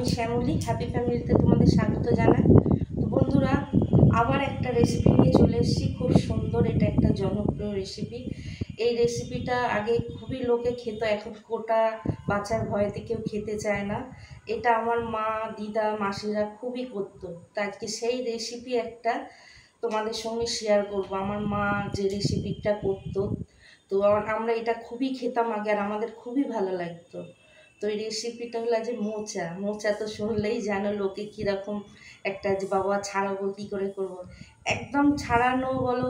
আমি শ্যামলী হ্যাপি ফ্যামিলিতে তোমাদের স্বাগত জানাই। তো বন্ধুরা, আবার একটা রেসিপি নিয়ে চলে এসেছি, খুব সুন্দর। এটা একটা জনপ্রিয় রেসিপি। এই রেসিপিটা আগে খুবই লোকে খেত, এখন কোটা বাচ্চার ভয়েতে কেউ খেতে চায় না। এটা আমার মা, দিদা, মাসিরা খুবই করতো। তা আজকে সেই রেসিপি একটা তোমাদের সঙ্গে শেয়ার করব। আমার মা যে রেসিপিটা করতো, তো আমরা এটা খুবই খেতাম আগে, আর আমাদের খুবই ভালো লাগতো। তো এই রেসিপিটা হলো যে মোচা। মোচা তো শুনলেই জানো লোকে কীরকম একটা, যে বাবা ছাড়াবো কী করে করব। একদম ছাড়ানো বলো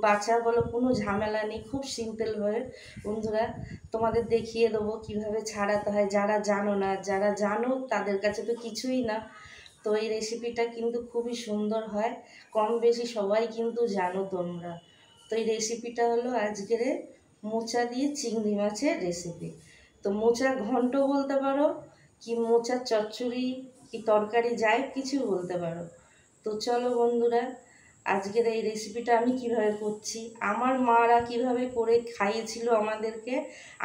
বাছা বলো, কোনো ঝামেলা নেই, খুব সিম্পলভাবে বন্ধুরা তোমাদের দেখিয়ে দেবো কীভাবে ছাড়াতে হয়। যারা জানো না, যারা জানো তাদের কাছে তো কিছুই না। তো এই রেসিপিটা কিন্তু খুবই সুন্দর হয়, কম বেশি সবাই কিন্তু জানো তোমরা। তো এই রেসিপিটা হলো আজকের মোচা দিয়ে চিংড়ি মাছের রেসিপি। তো মোচার ঘন্ট বলতে পারো, কি মোচার চচ্চড়ি, কি তরকারি, যাই কিছু বলতে পারো। তো চলো বন্ধুরা, আজকের এই রেসিপিটা আমি কিভাবে করছি, আমার মারা কিভাবে করে খাইয়েছিল আমাদেরকে,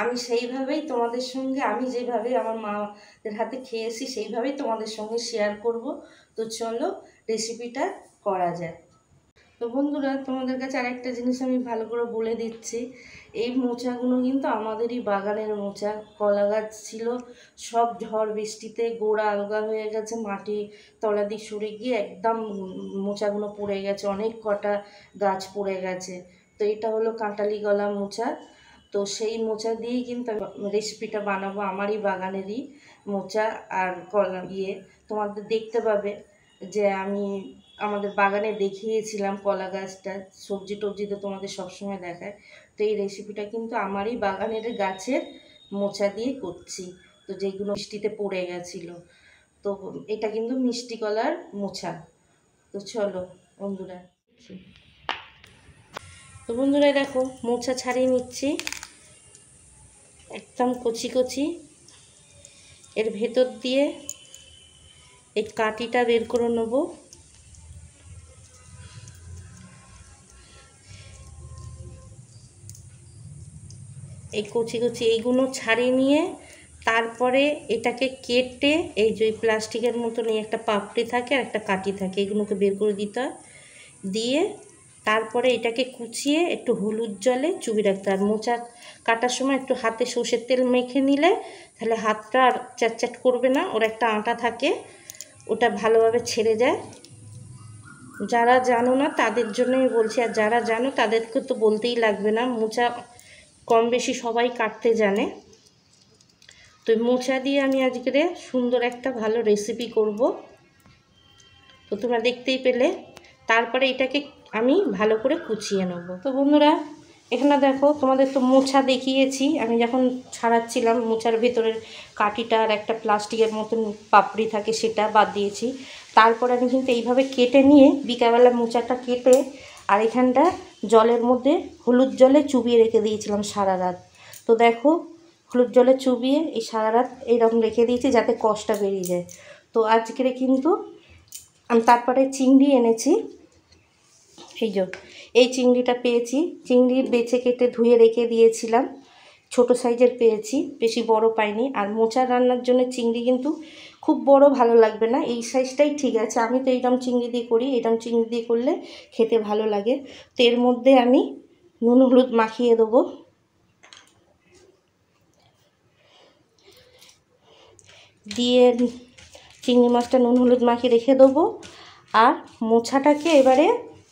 আমি সেইভাবেই তোমাদের সঙ্গে, আমি যেভাবে আমার মাদের হাতে খেয়েছি সেইভাবেই তোমাদের সঙ্গে শেয়ার করব। তো চলো রেসিপিটা করা যায়। তো বন্ধুরা, তোমাদের কাছে আরেকটা জিনিস আমি ভালো করে বলে দিচ্ছি। এই মোচাগুলো কিন্তু আমাদেরই বাগানের মোচা। কলা গাছ ছিল, সব ঝড় বৃষ্টিতে গোড়া আলগা হয়ে গেছে, মাটি তলা দিয়ে সরে গিয়ে একদম মোচাগুলো পড়ে গেছে, অনেক কটা গাছ পড়ে গেছে। তো এটা হলো কাঁটালি গলা মোচা। তো সেই মোচা দিয়েই কিন্তু রেসিপিটা বানাবো, আমারই বাগানেরই মোচা। আর কলা তোমাদের দেখতে পাবে যে আমি আমাদের বাগানে দেখিয়েছিলাম কলা গাছটা, সবজি টবজি তো তোমাদের সবসময় দেখায়। তো এই রেসিপিটা কিন্তু আমারই বাগানের গাছের মোচা দিয়ে করছি, তো যেগুলো মিষ্টিতে পড়ে গেছিলো। তো এটা কিন্তু মিষ্টি কলার মোচা। তো চলো বন্ধুরা, তো বন্ধুরা দেখো মোচা ছাড়িয়ে নিচ্ছি, একদম কচি কচি। এর ভেতর দিয়ে এই কাটিটা বের করে নেবো। এই কচি কচি এইগুলো ছাড়িয়ে নিয়ে তারপরে এটাকে কেটে, এই যে প্লাস্টিকের মতন এই একটা পাপড়ি থাকে আর একটা কাটি থাকে, এগুলোকে বের করে দিতে হয়। দিয়ে তারপরে এটাকে কুচিয়ে একটু হলুদ জলে চুবিয়ে রাখতে হয়। মোচা কাটার সময় একটু হাতে সর্ষের তেল মেখে নিলে তাহলে হাতটা আর চ্যাটচ্যাট করবে না, ওর একটা আটা থাকে, ওটা ভালোভাবে ছেড়ে যায়। যারা জানো না তাদের জন্যই বলছি, আর যারা জানো তাদেরকে তো বলতেই লাগবে না, মোচা কম বেশি সবাই কাটতে জানে। তো মোচা দিয়ে আমি আজকে সুন্দর একটা ভালো রেসিপি করব, তো তোমরা দেখতেই পেলে। তারপরে এটাকে আমি ভালো করে কুচিয়ে নেব। তো বন্ধুরা এখানে দেখো, তোমাদের তো মোচা দেখিয়েছি আমি যখন ছাড়াচ্ছিলাম, মোচার ভেতরের কাঠিটা আর একটা প্লাস্টিকের মতন পাপড়ি থাকে সেটা বাদ দিয়েছি। তারপরে আমি কিন্তু এইভাবে কেটে নিয়ে বিকালবেলা মোচাটা কেটে আর এখানটা জলের মধ্যে হলুদ জলে চুবিয়ে রেখে দিয়েছিলাম সারা রাত। তো দেখো হলুদ জলে চুবিয়ে এই সারা রাত এইরকম রেখে দিয়েছি যাতে কষটা বেরিয়ে যায়। তো আজকের কিন্তু আমি তারপরে চিংড়ি এনেছি, এই চিংড়িটা পেয়েছি, চিংড়ি বেছে কেটে ধুয়ে রেখে দিয়েছিলাম, ছোট সাইজের পেয়েছি, বেশি বড় পাইনি। আর মোচা রান্নার জন্য চিংড়ি কিন্তু খুব বড় ভালো লাগবে না, এই সাইজটাই ঠিক আছে। আমি তো এইরকম চিংড়ি দিয়ে করি, এইরকম চিংড়ি দিয়ে করলে খেতে ভালো লাগে। তো এর মধ্যে আমি নুন হলুদ মাখিয়ে দেবো। দিয়ে চিংড়ি মাছটা নুন হলুদ মাখিয়ে রেখে দেবো। আর মোচাটাকে এবারে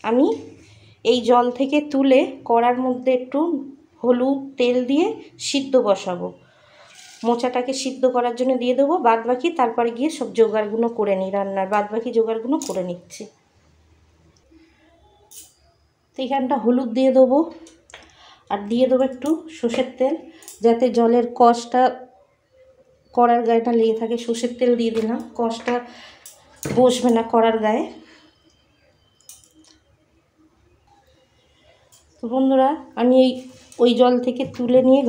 আমি এই জল থেকে তুলে কড়ার মধ্যে একটু হলুদ তেল দিয়ে সিদ্ধ বসাবো। মোচাটাকে সিদ্ধ করার জন্য দিয়ে দেবো, বাদবাকি তারপরে গিয়ে সব জোগাড়গুলো করে নিই, রান্নার বাদবাকি জোগাড়গুলো করে নিচ্ছি। তো এখানটা হলুদ দিয়ে দেবো আর দিয়ে দেবো একটু সর্ষের তেল, যাতে জলের কষটা কড়ার গায়েটা লেগে থাকে। সর্ষের তেল দিয়ে দিলাম, কষটা বসবে না কড়ার গায়ে। তো বন্ধুরা আমি ওই জল থেকে তুলে নিয়ে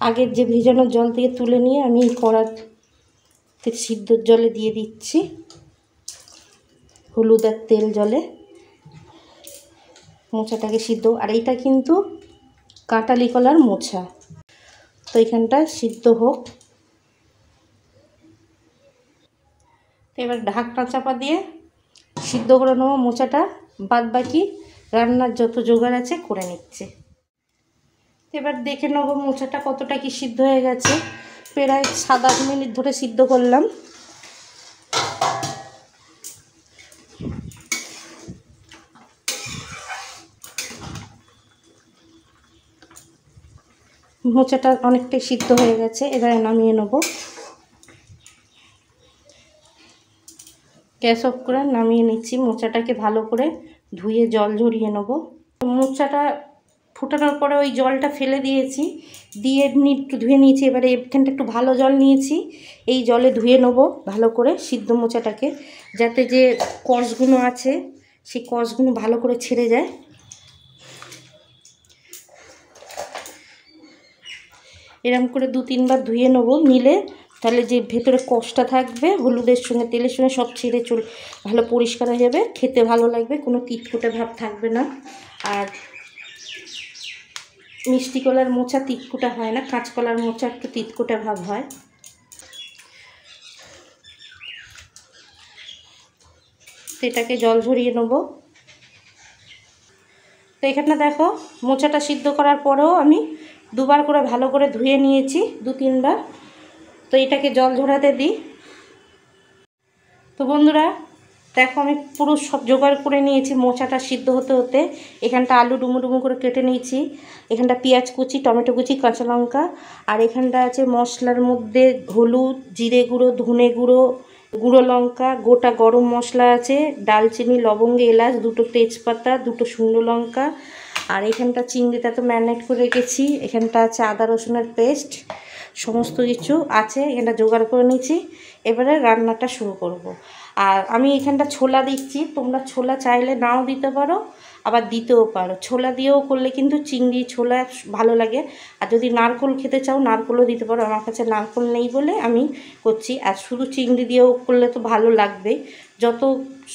আগের যে ভেজানোর জল থেকে তুলে নিয়ে আমি এই কড়াতে সিদ্ধর জলে দিয়ে দিচ্ছি, হলুদ আর তেল জলে মোচাটাকে সিদ্ধ। আর এইটা কিন্তু কাঁটালি কলার মোচা, তো এখানটা সিদ্ধ হোক। তো এবার ঢাকনা চাপা দিয়ে সিদ্ধ করে নেবো মোচাটা, বাদ বাকি রান্নার যত জোগাড় আছে করে নিচ্ছে। এবার দেখে নেবো মোচাটা কতটা কি সিদ্ধ হয়ে গেছে। প্রায় 7-8 মিনিট ধরে সিদ্ধ করলাম। মোচাটা অনেকটাই সিদ্ধ হয়ে গেছে, এবারে নামিয়ে নেব। গ্যাস অফ করে নামিয়ে নিচ্ছি। মোচাটাকে ভালো করে ধুয়ে জল ঝরিয়ে নেব। মোচাটা ফুটানোর পরে ওই জলটা ফেলে দিয়েছি, দিয়ে একটু ধুয়ে নিয়েছি। এবারে এখানটা একটু ভালো জল নিয়েছি, এই জলে ধুয়ে নেব ভালো করে সিদ্ধ মোচাটাকে, যাতে যে কষগুলো আছে সেই কষগুলো ভালো করে ছেড়ে যায়। এরকম করে 2-3 বার ধুয়ে নেব, নিলে তাহলে যে ভেতরে কষটা থাকবে হলুদের সঙ্গে তেলের সঙ্গে সব ছেড়ে ভালো পরিষ্কার হয়ে যাবে, খেতে ভালো লাগবে, কোনো তিতকুটে ভাব থাকবে না। আর মিষ্টি কলার মোচা তিতকুটা হয় না, কাঁচকলার মোচা একটু তিতকুটা ভাব হয়। এটাকে জল ঝরিয়ে নেব। তো এখানে দেখো মোচাটা সিদ্ধ করার পরেও আমি 2 বার করে ভালো করে ধুয়ে নিয়েছি, 2-3 বার। তো এটাকে জল ঝরাতে দিই। তো বন্ধুরা দেখো আমি পুরো সব জোগাড় করে নিয়েছি মোচাটা সিদ্ধ হতে হতে। এখানটা আলু ডুমো ডুমো করে কেটে নিয়েছি, এখানটা পেঁয়াজ কুচি, টমেটো কুচি, কাঁচা লঙ্কা, আর এখানটা আছে মশলার মধ্যে হলুদ, জিরে গুঁড়ো, ধনে গুঁড়ো, গুঁড়ো লঙ্কা, গোটা গরম মশলা আছে, ডালচিনি, লবঙ্গ, এলাচ, 2টো তেজপাতা, 2টো শুকনো লঙ্কা, আর এখানটা চিংড়িটা তো ম্যারিনেট করে রেখেছি। এখানটা আছে আদা রসুনের পেস্ট, সমস্ত কিছু আছে, এখানটা জোগাড় করে নিয়েছি। এবারে রান্নাটা শুরু করব। আর আমি এখানটা ছোলা দিচ্ছি, তোমরা ছোলা চাইলে নাও দিতে পারো, আবার দিতেও পারো। ছোলা দিয়েও করলে কিন্তু চিংড়ি ছোলা ভালো লাগে। আর যদি নারকেল খেতে চাও নারকেলও দিতে পারো, আমার কাছে নারকেল নেই বলে আমি করছি। আর শুধু চিংড়ি দিয়েও করলে তো ভালো লাগবেই। যত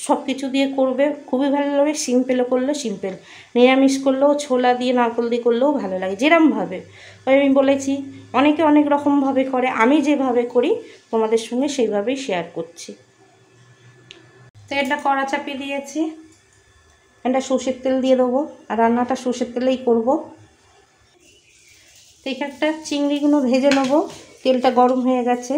সব কিছু দিয়ে করবে খুবই ভালো লাগে, সিম্পলও করলে সিম্পল, নিরামিষ করলেও ছোলা দিয়ে নারকেল দিয়ে করলেও ভালো লাগে, যেরমভাবে। ওই আমি বলেছি অনেকে অনেক রকমভাবে করে, আমি যেভাবে করি তোমাদের সঙ্গে সেইভাবেই শেয়ার করছি। তো এটা কড়া চাপিয়ে দিয়েছি, এটা সর্ষের তেল দিয়ে দেবো, আর রান্নাটা সর্ষের তেলেই করব। তো এখানটা চিংড়িগুলো ভেজে নেবো, তেলটা গরম হয়ে গেছে।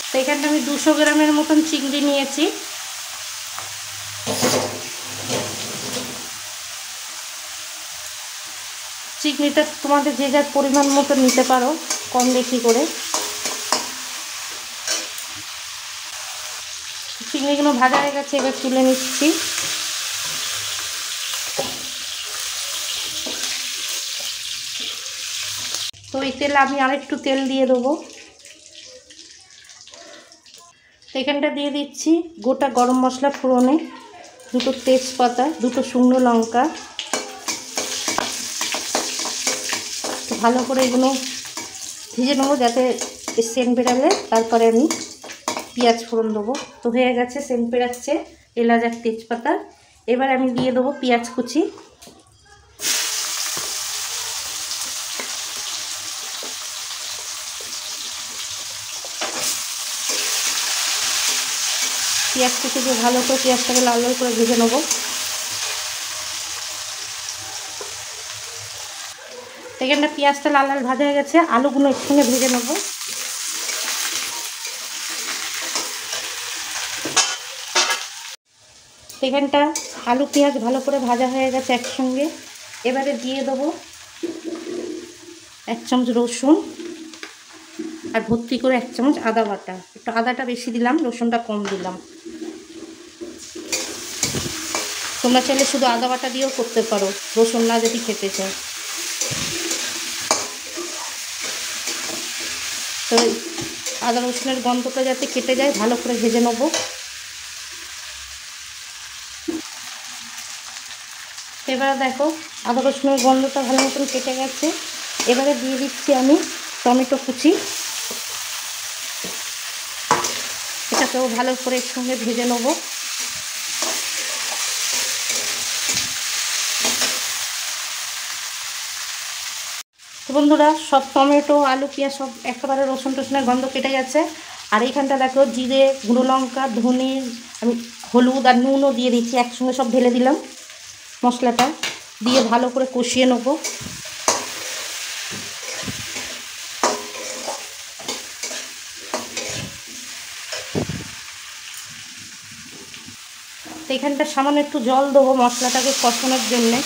তো এখানটা আমি 200 গ্রামের মতন চিংড়ি নিয়েছি। চিংড়িটা তোমাদের যে যার পরিমাণ মতো নিতে পারো, কম বেশি করে। চিংড়িগুলো ভাজা হয়ে গেছে, এবার তুলে নিচ্ছি। তো এই তেলে আমি আরেকটু তেল দিয়ে দেবো। তো এখানটা দিয়ে দিচ্ছি গোটা গরম মশলা ফোড়নে, 2টো তেজপাতা, 2টো শুকনো লঙ্কা। ভালো করে এগুলো ভেজে নেবো যাতে সেন্ট বেরালে, তারপরে আমি পেঁয়াজ ফোড়ন দেবো। তো হয়ে গেছে, সেন্ট বেরাচ্ছে, এলাচ আর তেজপাতা। এবার আমি দিয়ে দেবো পেঁয়াজ কুচি। পেঁয়াজ কুচি দিয়ে ভালো করে পেঁয়াজটাকে লাল লাল করে ভেজে নেবো। এখানটা পেঁয়াজটা লাল লাল ভাজা হয়ে গেছে, আলুগুলো একসঙ্গে ভেজে নেবো। এখানটা আলু পেঁয়াজ ভালো করে ভাজা হয়ে গেছে একসঙ্গে। এবারে দিয়ে দেবো 1 চামচ রসুন, আর ভর্তি করে 1 চামচ আদা বাটা। একটু আদাটা বেশি দিলাম, রসুনটা কম দিলাম। তোমরা চাইলে শুধু আদা বাটা দিয়েও করতে পারো, রসুন না যদি খেতে চাও। তো আদা রসুনের গন্ধটা যাতে কেটে যায় ভালো করে ভেজে নেবো। এবারে দেখো আদা রসুনের গন্ধটা ভালো মতন কেটে গেছে। এবারে দিয়ে দিচ্ছি আমি টমেটো কুচি, এটাকেও ভালো করে একসঙ্গে ভেজে নেবো। তো বন্ধুরা সব টমেটো আলু পেঁয়াজ সব একেবারে রসুন টসুনের গন্ধ কেটে গেছে। আর এইখানটা দেখো জিরে গুঁড়ো লঙ্কা ধনে আমি হলুদ আর নুনও দিয়ে দিচ্ছি, একসঙ্গে সব ঢেলে দিলাম। মশলাটা দিয়ে ভালো করে কষিয়ে নেবো। তো এখানটা সামান্য একটু জল দেবো মশলাটাকে কষানোর জন্যে।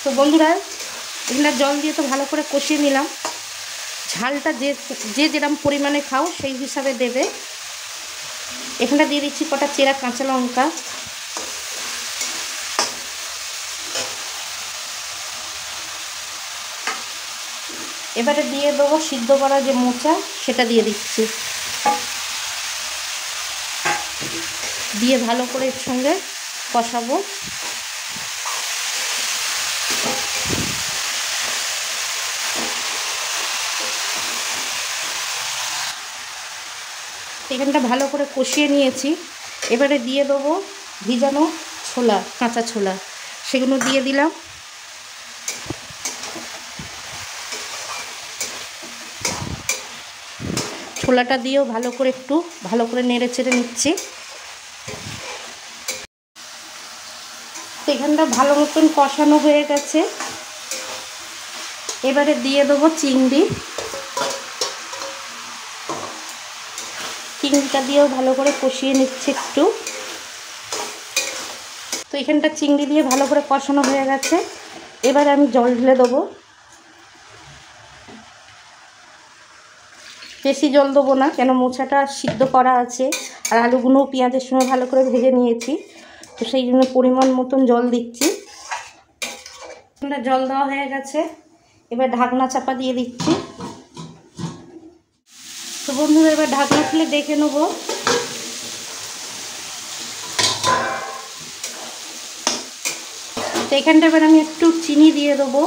তো বন্ধুরা এগুলা জল দিয়ে তো ভালো করে কষিয়ে নিলাম। ঝালটা যে যেরকম পরিমাণে খাও সেই হিসাবে দেবে। এখানটা দিয়ে দিচ্ছি কটা চেরা কাঁচা লঙ্কা, এবারে দিয়ে দেবো সিদ্ধ করা যে মোচা সেটা দিয়ে দিচ্ছি, দিয়ে ভালো করে এর সঙ্গে কষাবো। এখানটা ভালো করে কষিয়ে নিয়েছি। এবারে দিয়ে দেবো ভিজানো ছোলা, কাঁচা ছোলা, সেগুলো দিয়ে দিলাম। ছোলাটা দিয়েও ভালো করে একটু ভালো করে নেড়ে চেড়ে নিচ্ছি। এখানটা ভালো মতন কষানো হয়ে গেছে। এবারে দিয়ে দেবো চিংড়ি, চিংড়িটা দিয়েও ভালো করে কষিয়ে নিচ্ছি একটু। তো এখানটা চিংড়ি দিয়ে ভালো করে কষানো হয়ে গেছে। এবারে আমি জল ঢেলে দেবো, বেশি জল দেবো না, কেন মোচাটা সিদ্ধ করা আছে আর আলুগুলো পেঁয়াজের সঙ্গে ভালো করে ভেজে নিয়েছি, তো সেই জন্য পরিমাণ মতন জল দিচ্ছি। জল দেওয়া হয়ে গেছে, এবার ঢাকনা চাপা দিয়ে দিচ্ছি। তো বন্ধুরা এবার ঢাকনা খুলে দেখে নেব। তো এখানটা এবার আমি একটু চিনি দিয়ে দেবো,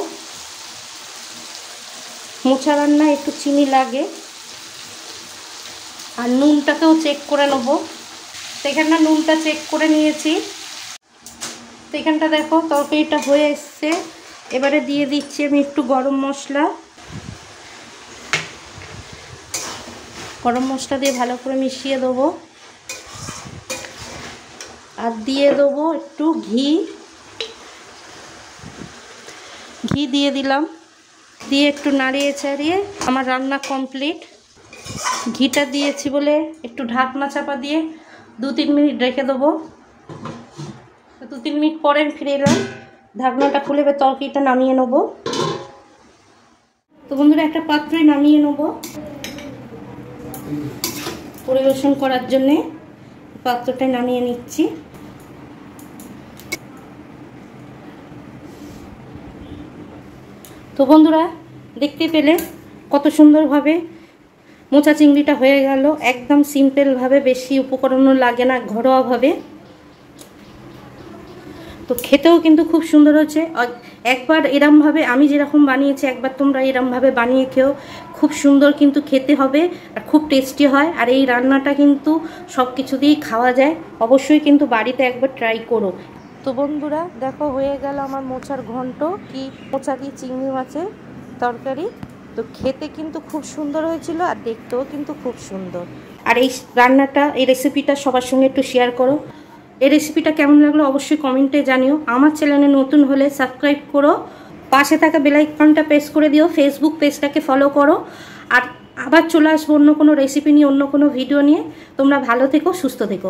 মোচা রান্না একটু চিনি লাগে। আর নুনটাকেও চেক করে নেব। তো এখানটা নুনটা চেক করে নিয়েছি। তো এখানটা দেখো তরকারিটা হয়ে এসছে। এবারে দিয়ে দিচ্ছি আমি একটু গরম মশলা, গরম মশলা দিয়ে ভালো করে মিশিয়ে দেবো। আর দিয়ে দেবো একটু ঘি, ঘি দিয়ে দিলাম, দিয়ে একটু নাড়িয়ে চাড়িয়ে আমার রান্না কমপ্লিট। ঘিটা দিয়েছি বলে একটু ঢাকনা চাপা দিয়ে 2-3 মিনিট রেখে দেবো। 2-3 মিনিট পরে আমি ফিরে এলাম, ঢাকনাটা খুলে এবার তরকারিটা নামিয়ে নেবো। তো বন্ধুরা একটা পাত্রে নামিয়ে নেবো পরিবেশন করার জন্যে, পাত্রটায় নামিয়ে নিচ্ছি। তো বন্ধুরা দেখতে পেলে কত সুন্দরভাবে মোচা চিংড়িটা হয়ে গেল, একদম সিম্পলভাবে, বেশি উপকরণও লাগে না, ঘরোয়াভাবে। তো খেতেও কিন্তু খুব সুন্দর হচ্ছে। একবার এরমভাবে আমি যেরকম বানিয়েছি একবার তোমরা এরমভাবে বানিয়ে খেও, খুব সুন্দর কিন্তু খেতে হবে আর খুব টেস্টি হয়। আর এই রান্নাটা কিন্তু সব কিছু দিয়েই খাওয়া যায়, অবশ্যই কিন্তু বাড়িতে একবার ট্রাই করো। তো বন্ধুরা দেখো হয়ে গেল আমার মোচার ঘন্ট, কি মোচা দিয়ে চিংড়ি মাছের তরকারি। তো খেতে কিন্তু খুব সুন্দর হয়েছিল আর দেখতেও কিন্তু খুব সুন্দর। আর এই রান্নাটা, এই রেসিপিটা সবার সঙ্গে একটু শেয়ার করো। এই রেসিপিটা কেমন লাগলো অবশ্যই কমেন্টে জানিও। আমার চ্যানেলে নতুন হলে সাবস্ক্রাইব করো, পাশে থাকা বেল আইকনটা প্রেস করে দিও, ফেসবুক পেজটাকে ফলো করো। আর আবার চলে আসবো অন্য কোনো রেসিপি নিয়ে, অন্য কোনো ভিডিও নিয়ে। তোমরা ভালো থেকো, সুস্থ থেকো।